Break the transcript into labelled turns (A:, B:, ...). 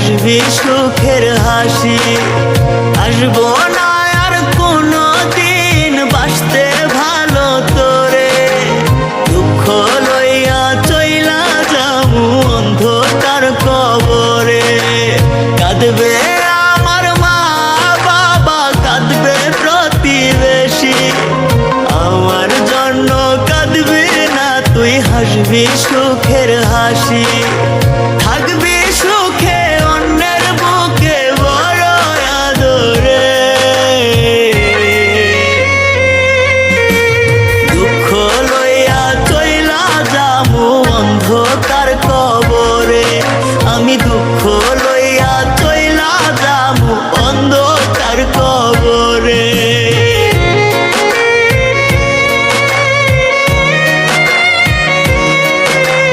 A: হাসবি সুখের হাসি। আসবো না আর কোনো দিন বাসতে ভালো তোরে, দুঃখ লইয়া চইলা যামু অন্ধকার কবরে। কাঁদবে আমার মা বাবা, কাঁদবে প্রতিবেশী, আমার জন্য কাঁদবি না তুই, হাসবি সুখের হাসি।